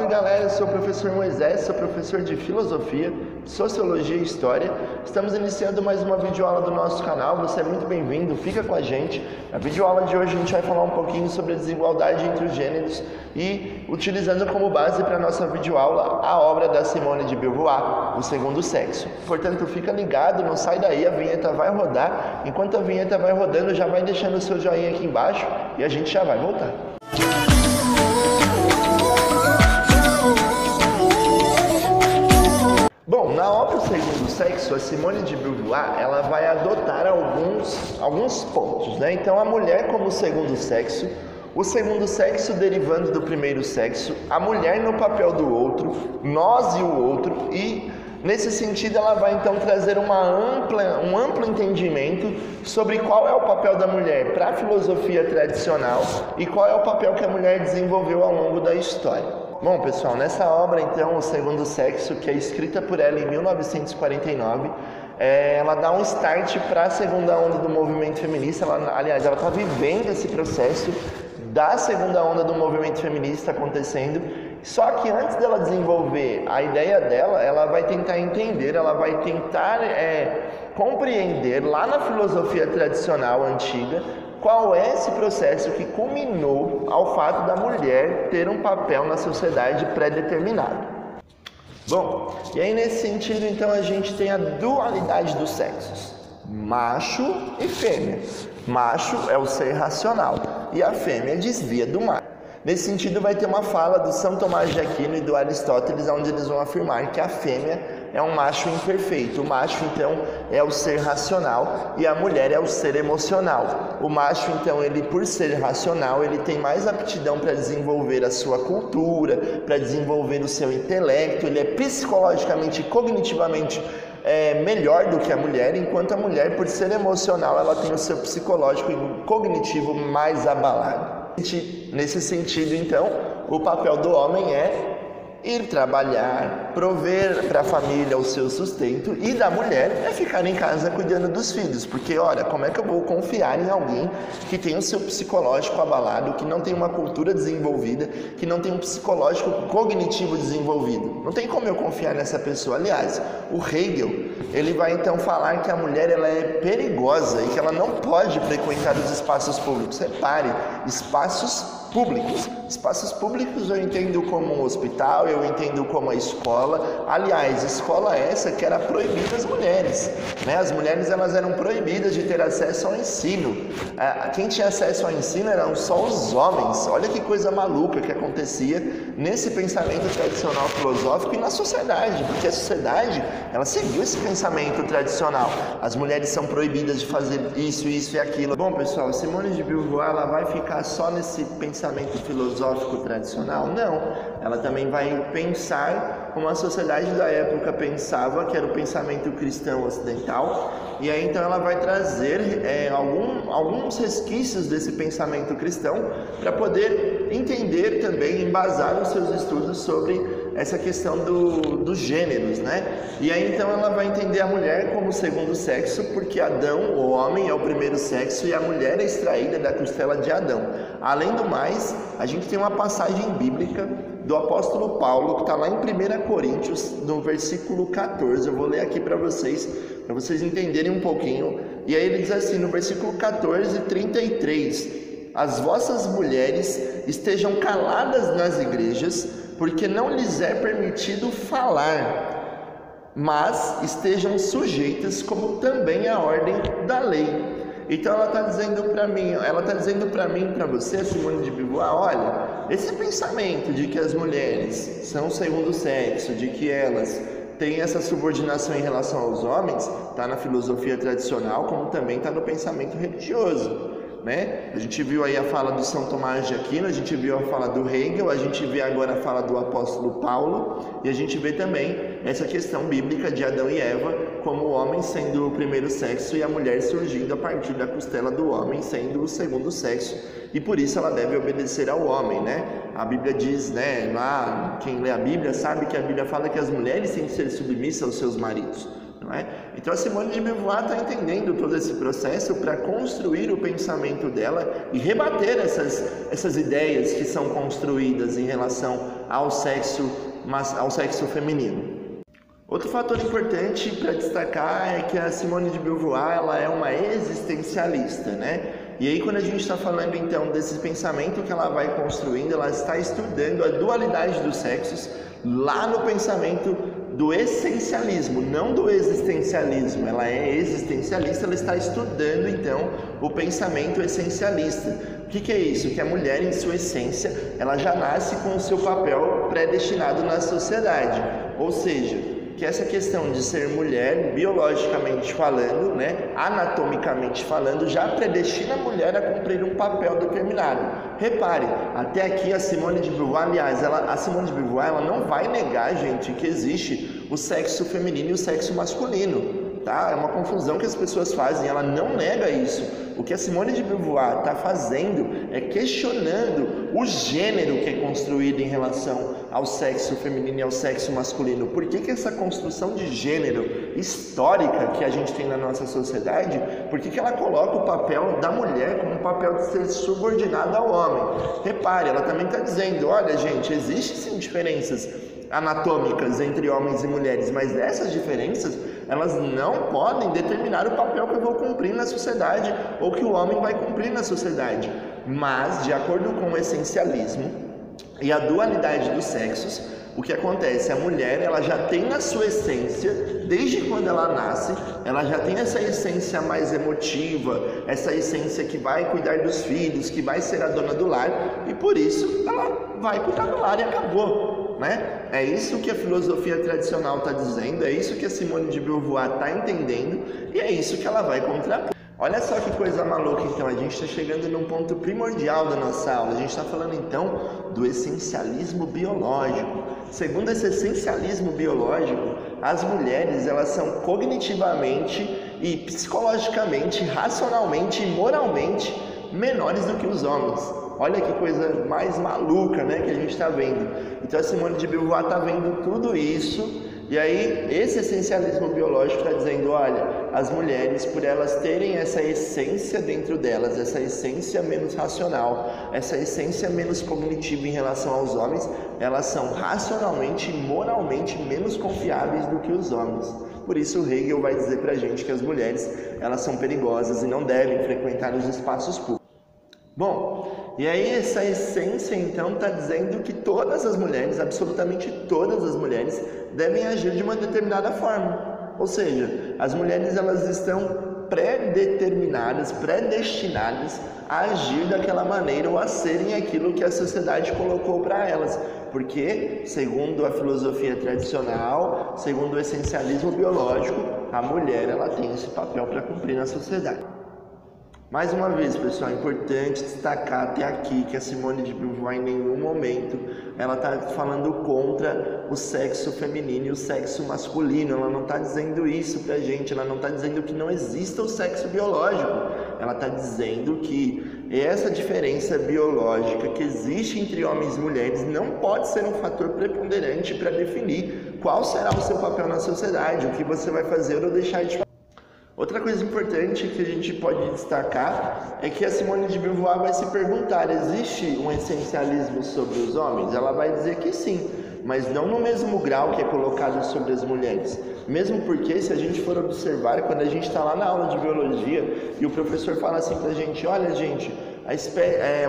Salve galera, eu sou o professor Moisés, sou professor de Filosofia, Sociologia e História. Estamos iniciando mais uma videoaula do nosso canal, você é muito bem-vindo, fica com a gente. Na videoaula de hoje a gente vai falar um pouquinho sobre a desigualdade entre os gêneros e utilizando como base para a nossa videoaula a obra da Simone de Beauvoir, O Segundo Sexo. Portanto, fica ligado, não sai daí, a vinheta vai rodar. Enquanto a vinheta vai rodando, já vai deixando o seu joinha aqui embaixo e a gente já vai voltar. Bom, na obra O Segundo Sexo, a Simone de Beauvoir, ela vai adotar alguns pontos, né? Então, a mulher como segundo sexo, o segundo sexo derivando do primeiro sexo, a mulher no papel do outro, nós e o outro, e nesse sentido ela vai então trazer um amplo entendimento sobre qual é o papel da mulher para a filosofia tradicional e qual é o papel que a mulher desenvolveu ao longo da história. Bom, pessoal, nessa obra, então, O Segundo Sexo, que é escrita por ela em 1949, ela dá um start para a segunda onda do movimento feminista. Ela está vivendo esse processo da segunda onda do movimento feminista acontecendo. Só que antes dela desenvolver a ideia dela, ela vai tentar entender, ela vai tentar compreender lá na filosofia tradicional antiga qual é esse processo que culminou ao fato da mulher ter um papel na sociedade pré-determinado. Bom, e aí nesse sentido então a gente tem a dualidade dos sexos, macho e fêmea. Macho é o ser racional e a fêmea desvia do mar. Nesse sentido vai ter uma fala do São Tomás de Aquino e do Aristóteles, onde eles vão afirmar que a fêmea é um macho imperfeito. O macho, então, é o ser racional e a mulher é o ser emocional. O macho, então, ele por ser racional, ele tem mais aptidão para desenvolver a sua cultura, para desenvolver o seu intelecto, ele é psicologicamente e cognitivamente melhor do que a mulher, enquanto a mulher, por ser emocional, ela tem o seu psicológico e cognitivo mais abalado. Nesse sentido, então, o papel do homem é ir trabalhar, prover para a família o seu sustento, e da mulher é ficar em casa cuidando dos filhos, porque olha, como é que eu vou confiar em alguém que tem o seu psicológico abalado, que não tem uma cultura desenvolvida, que não tem um psicológico cognitivo desenvolvido? Não tem como eu confiar nessa pessoa. Aliás, o Hegel, ele vai então falar que a mulher ela é perigosa e que ela não pode frequentar os espaços públicos. Repare, espaços públicos. Espaços públicos eu entendo como um hospital, eu entendo como a escola. Aliás, escola essa que era proibida às mulheres, né? As mulheres elas eram proibidas de ter acesso ao ensino. Quem tinha acesso ao ensino eram só os homens. Olha que coisa maluca que acontecia nesse pensamento tradicional filosófico e na sociedade, porque a sociedade ela seguiu esse pensamento tradicional. As mulheres são proibidas de fazer isso e aquilo. Bom, pessoal, Simone de Beauvoir ela vai ficar só nesse pensamento filosófico tradicional? Não, ela também vai pensar como a sociedade da época pensava, que era o pensamento cristão ocidental, e aí então ela vai trazer alguns resquícios desse pensamento cristão para poder entender também, embasar os seus estudos sobre essa questão dos gêneros, né? E aí então ela vai entender a mulher como segundo sexo, porque Adão, o homem, é o primeiro sexo e a mulher é extraída da costela de Adão. Além do mais, a gente tem uma passagem bíblica do apóstolo Paulo, que está lá em 1 Coríntios, no versículo 14, eu vou ler aqui para vocês entenderem um pouquinho, e aí ele diz assim, no versículo 14, 33, as vossas mulheres estejam caladas nas igrejas, porque não lhes é permitido falar, mas estejam sujeitas como também a ordem da lei. Então ela está dizendo para mim, para você, Simone de Beauvoir, olha, esse pensamento de que as mulheres são o segundo sexo, de que elas têm essa subordinação em relação aos homens, está na filosofia tradicional, como também está no pensamento religioso, né? A gente viu aí a fala do São Tomás de Aquino, a gente viu a fala do Hegel, a gente vê agora a fala do apóstolo Paulo, e a gente vê também essa questão bíblica de Adão e Eva, como o homem sendo o primeiro sexo e a mulher surgindo a partir da costela do homem sendo o segundo sexo, e por isso ela deve obedecer ao homem, né? A Bíblia diz, né, lá, quem lê a Bíblia sabe que a Bíblia fala que as mulheres têm que ser submissas aos seus maridos. Não é? Então a Simone de Beauvoir está entendendo todo esse processo para construir o pensamento dela e rebater essas ideias que são construídas em relação ao sexo feminino. Outro fator importante para destacar é que a Simone de Beauvoir ela é uma existencialista, né? E aí quando a gente está falando então desse pensamento que ela vai construindo, ela está estudando a dualidade dos sexos lá no pensamento do essencialismo, não do existencialismo. Ela é existencialista, ela está estudando então o pensamento essencialista. O que é isso? Que a mulher em sua essência, ela já nasce com o seu papel predestinado na sociedade, ou seja, que essa questão de ser mulher, biologicamente falando, né, anatomicamente falando, já predestina a mulher a cumprir um papel determinado. Repare, até aqui a Simone de Beauvoir, aliás, a Simone de Beauvoir ela não vai negar, gente, que existe o sexo feminino e o sexo masculino. Tá? É uma confusão que as pessoas fazem, ela não nega isso. O que a Simone de Beauvoir está fazendo é questionando o gênero que é construído em relação ao sexo feminino e ao sexo masculino. Por que essa construção de gênero histórica que a gente tem na nossa sociedade, por que ela coloca o papel da mulher como um papel de ser subordinado ao homem? Repare, ela também está dizendo, olha gente, existem sim diferenças anatômicas entre homens e mulheres, mas essas diferenças elas não podem determinar o papel que eu vou cumprir na sociedade ou que o homem vai cumprir na sociedade. Mas, de acordo com o essencialismo e a dualidade dos sexos, o que acontece? A mulher ela já tem na sua essência, desde quando ela nasce, ela já tem essa essência mais emotiva, essa essência que vai cuidar dos filhos, que vai ser a dona do lar, e por isso ela vai cuidar do lar e acabou, né? É isso que a filosofia tradicional está dizendo, é isso que a Simone de Beauvoir está entendendo, e é isso que ela vai contrapor. Olha só que coisa maluca, então, a gente está chegando num ponto primordial da nossa aula, a gente está falando então do essencialismo biológico. Segundo esse essencialismo biológico, as mulheres elas são cognitivamente e psicologicamente, racionalmente e moralmente menores do que os homens. Olha que coisa mais maluca, né, que a gente está vendo. Então a Simone de Beauvoir está vendo tudo isso. E aí, esse essencialismo biológico está dizendo, olha, as mulheres, por elas terem essa essência dentro delas, essa essência menos racional, essa essência menos cognitiva em relação aos homens, elas são racionalmente e moralmente menos confiáveis do que os homens. Por isso, Hegel vai dizer para a gente que as mulheres, elas são perigosas e não devem frequentar os espaços públicos. Bom, e aí essa essência então está dizendo que todas as mulheres, absolutamente todas as mulheres, devem agir de uma determinada forma. Ou seja, as mulheres elas estão predeterminadas, predestinadas a agir daquela maneira ou a serem aquilo que a sociedade colocou para elas. Porque, segundo a filosofia tradicional, segundo o essencialismo biológico, a mulher ela tem esse papel para cumprir na sociedade. Mais uma vez, pessoal, é importante destacar até aqui que a Simone de Beauvoir em nenhum momento ela está falando contra o sexo feminino e o sexo masculino. Ela não está dizendo isso pra gente, ela não está dizendo que não exista o sexo biológico. Ela está dizendo que essa diferença biológica que existe entre homens e mulheres não pode ser um fator preponderante para definir qual será o seu papel na sociedade, o que você vai fazer ou deixar de fazer. Outra coisa importante que a gente pode destacar é que a Simone de Beauvoir vai se perguntar, existe um essencialismo sobre os homens? Ela vai dizer que sim, mas não no mesmo grau que é colocado sobre as mulheres. Mesmo porque, se a gente for observar, quando a gente está lá na aula de biologia e o professor fala assim pra gente, olha gente,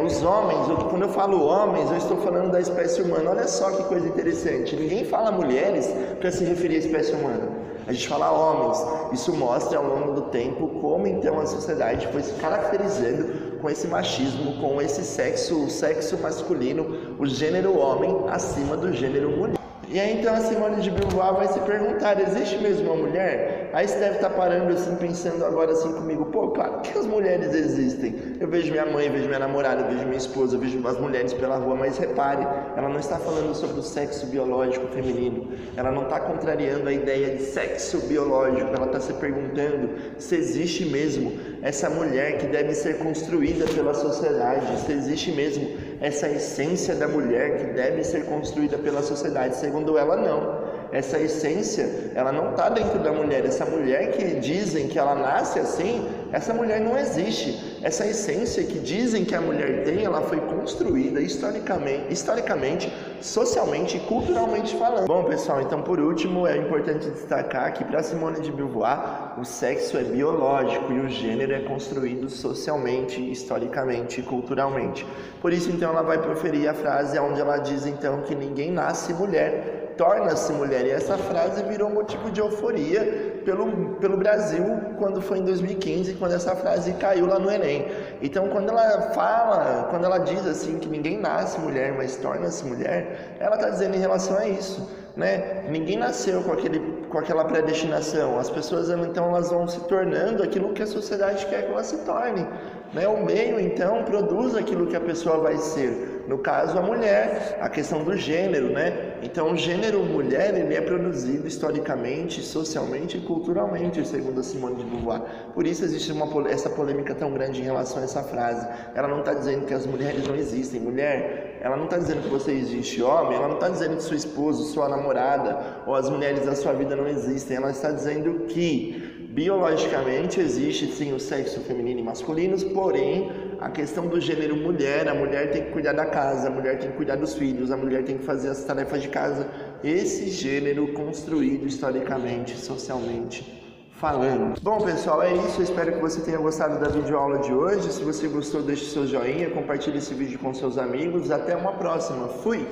os homens, quando eu falo homens, eu estou falando da espécie humana. Olha só que coisa interessante, ninguém fala mulheres para se referir à espécie humana. A gente fala homens. Isso mostra ao longo do tempo como então a sociedade foi se caracterizando com esse machismo, com esse sexo, o sexo masculino, o gênero homem acima do gênero mulher. E aí então a Simone de Beauvoir vai se perguntar, existe mesmo uma mulher? Aí você deve estar parando assim, pensando agora assim comigo, pô, claro que as mulheres existem. Eu vejo minha mãe, vejo minha namorada, vejo minha esposa, vejo as mulheres pela rua, mas repare, ela não está falando sobre o sexo biológico feminino, ela não está contrariando a ideia de sexo biológico, ela está se perguntando se existe mesmo essa mulher que deve ser construída pela sociedade, se existe mesmo essa essência da mulher que deve ser construída pela sociedade. Segundo ela, não. Essa essência, ela não está dentro da mulher. Essa mulher que dizem que ela nasce assim, Essa mulher não existe. Essa essência que dizem que a mulher tem, ela foi construída historicamente, socialmente e culturalmente falando. Bom, pessoal, então por último é importante destacar que para Simone de Beauvoir o sexo é biológico e o gênero é construído socialmente, historicamente e culturalmente. Por isso então ela vai proferir a frase onde ela diz então que ninguém nasce mulher, torna-se mulher. E essa frase virou motivo de euforia pelo Brasil quando foi em 2015, quando essa frase caiu lá no Enem. Então quando ela diz assim que ninguém nasce mulher, mas torna-se mulher, ela está dizendo em relação a isso, né? Ninguém nasceu com aquela predestinação. As pessoas então elas vão se tornando aquilo que a sociedade quer que ela se torne, né? O meio então produz aquilo que a pessoa vai ser. No caso, a mulher, a questão do gênero, né? Então, o gênero mulher, ele é produzido historicamente, socialmente e culturalmente, segundo a Simone de Beauvoir. Por isso existe essa polêmica tão grande em relação a essa frase. Ela não está dizendo que as mulheres não existem. Mulher, ela não está dizendo que você existe. Homem, ela não está dizendo que seu esposo, sua namorada ou as mulheres da sua vida não existem. Ela está dizendo que biologicamente existe sim o sexo feminino e masculino, porém a questão do gênero mulher, a mulher tem que cuidar da casa, a mulher tem que cuidar dos filhos, a mulher tem que fazer as tarefas de casa. Esse gênero construído historicamente, socialmente falando. Bom, pessoal, é isso. Eu espero que você tenha gostado da videoaula de hoje. Se você gostou, deixe seu joinha, compartilhe esse vídeo com seus amigos. Até uma próxima. Fui!